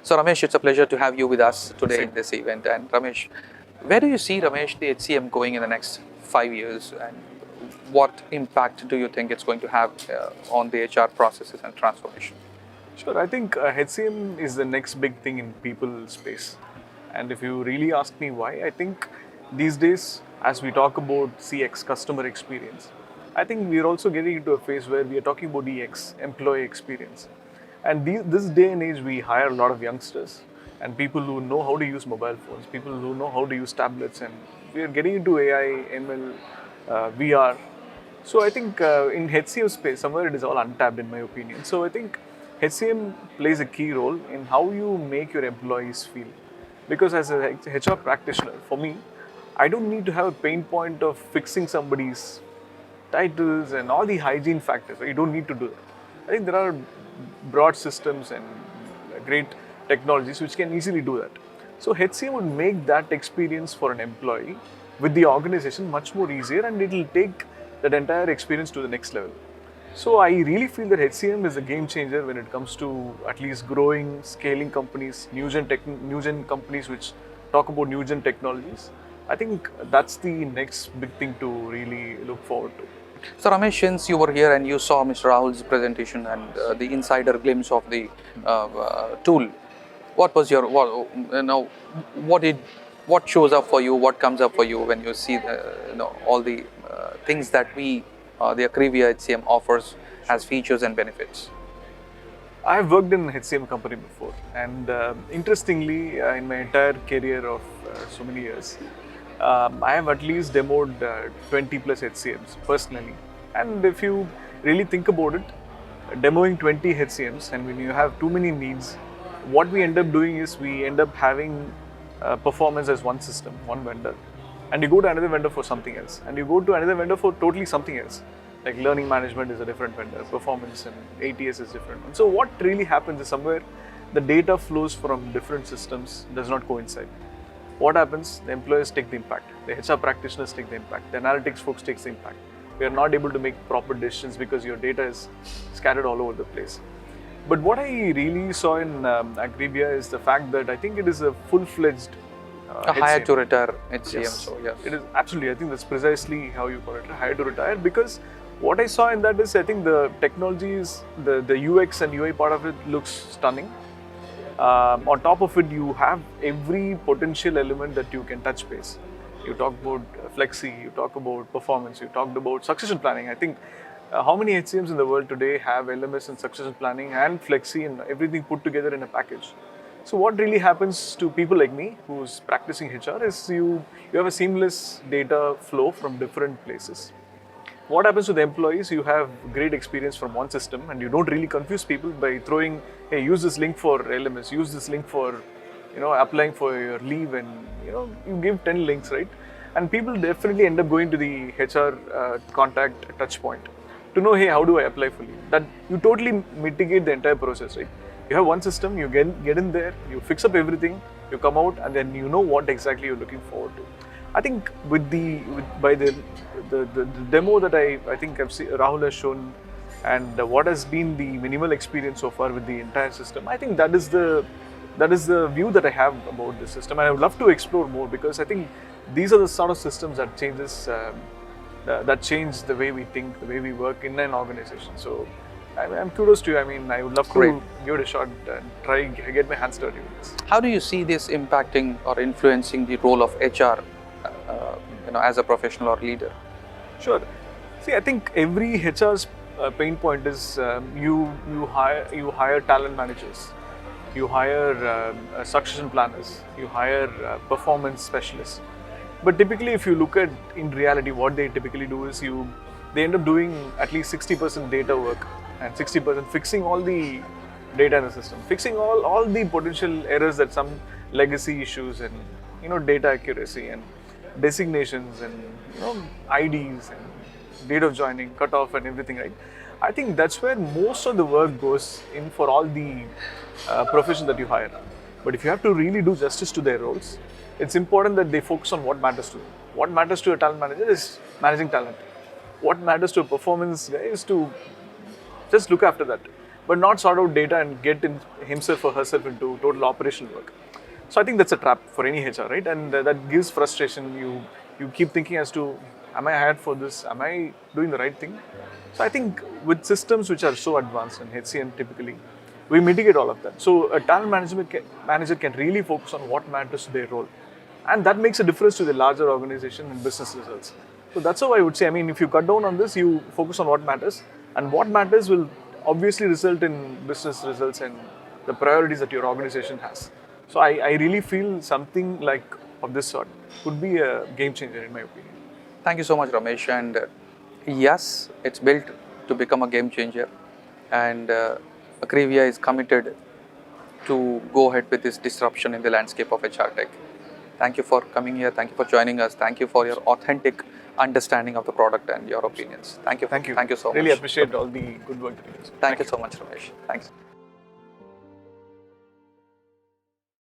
So Ramesh, it's a pleasure to have you with us today in this event. And Ramesh, where do you see, Ramesh, the HCM going in the next 5 years, and what impact do you think it's going to have on the HR processes and transformation? Sure, I think HCM is the next big thing in people space. And if you really ask me why, I think these days, as we talk about CX, customer experience, I think we're also getting into a phase where we are talking about EX, employee experience. And this day and age, we hire a lot of youngsters and people who know how to use mobile phones, people who know how to use tablets, and we are getting into AI, ML, VR. So I think in HCM space, somewhere it is all untapped in my opinion. So I think HCM plays a key role in how you make your employees feel. Because as a HR practitioner, for me, I don't need to have a pain point of fixing somebody's titles and all the hygiene factors. You don't need to do that. I think there are broad systems and great technologies which can easily do that. So HCM would make that experience for an employee with the organization much more easier, and it will take that entire experience to the next level. So I really feel that HCM is a game changer when it comes to at least growing, scaling companies, new gen companies which talk about new gen technologies. I think that's the next big thing to really look forward to. So Ramesh, since you were here and you saw Mr. Rahul's presentation and the insider glimpse of the tool, what was your what shows up for you? What comes up for you when you see all the things that the Akrivia HCM offers as features and benefits? I have worked in an HCM company before, and interestingly, in my entire career of so many years, I have at least demoed 20 plus HCMs personally. And if you really think about it, demoing 20 HCMs, and when you have too many needs, what we end up doing is we end up having performance as one system, one vendor. And you go to another vendor for something else, and you go to another vendor for totally something else. Like learning management is a different vendor, performance and ATS is different. And so what really happens is somewhere the data flows from different systems does not coincide. What happens? The employers take the impact, the HR practitioners take the impact, the analytics folks take the impact. We are not able to make proper decisions because your data is scattered all over the place. But what I really saw in Akrivia is the fact that I think it is a full-fledged a hire to retire HCM. Yes. So yes, it is absolutely. I think that's precisely how you call it, hire to retire. Because what I saw in that is, I think the technology is the UX and UI part of it looks stunning. On top of it, you have every potential element that you can touch base. You talk about flexi, you talk about performance, you talked about succession planning. I think how many HCMs in the world today have LMS and succession planning and flexi and everything put together in a package? So what really happens to people like me who's practicing HR is you have a seamless data flow from different places. What happens to the employees? You have great experience from one system, and you don't really confuse people by throwing, hey, use this link for LMS, use this link for, applying for your leave, and you give 10 links, right? And people definitely end up going to the HR contact touch point to know, hey, how do I apply for leave? That you totally mitigate the entire process, right? You have one system, you get in there, you fix up everything, you come out, and then you know what exactly you're looking forward to. I think by the demo that I think I've seen, Rahul has shown, and what has been the minimal experience so far with the entire system, I think that is the view that I have about the system, and I would love to explore more, because I think these are the sort of systems that change the way we think, the way we work in an organization. So I'm kudos to you. I mean, I would love to give it a shot and try get my hands dirty with this. How do you see this impacting or influencing the role of HR, as a professional or leader? Sure. See, I think every HR's pain point is you hire talent managers, you hire succession planners, you hire performance specialists. But typically, if you look at in reality, what they typically do is they end up doing at least 60% data work and 60% fixing all the data in the system, fixing all the potential errors that some legacy issues and data accuracy and designations and IDs and date of joining, cutoff and everything, right? I think that's where most of the work goes in for all the professions that you hire. But if you have to really do justice to their roles, it's important that they focus on what matters to them. What matters to a talent manager is managing talent. What matters to a performance guy is to just look after that. but not sort out data and get himself or herself into total operational work. So I think that's a trap for any HR, right? And that gives frustration. You keep thinking as to, am I hired for this? Am I doing the right thing? So I think with systems which are so advanced in HCM typically, we mitigate all of that. So a talent manager can really focus on what matters to their role. And that makes a difference to the larger organization and business results. So that's how I would say, I mean, if you cut down on this, you focus on what matters. And what matters will obviously result in business results and the priorities that your organization has. So I really feel something like of this sort would be a game changer in my opinion. Thank you so much, Ramesh. And yes, it's built to become a game changer. And Akrivia is committed to go ahead with this disruption in the landscape of HR tech. Thank you for coming here. Thank you for joining us. Thank you for your authentic understanding of the product and your opinions. Thank you. Thank you. Thank you so much. Really appreciate all the good work that you do. Thank you so much, Ramesh. Thanks.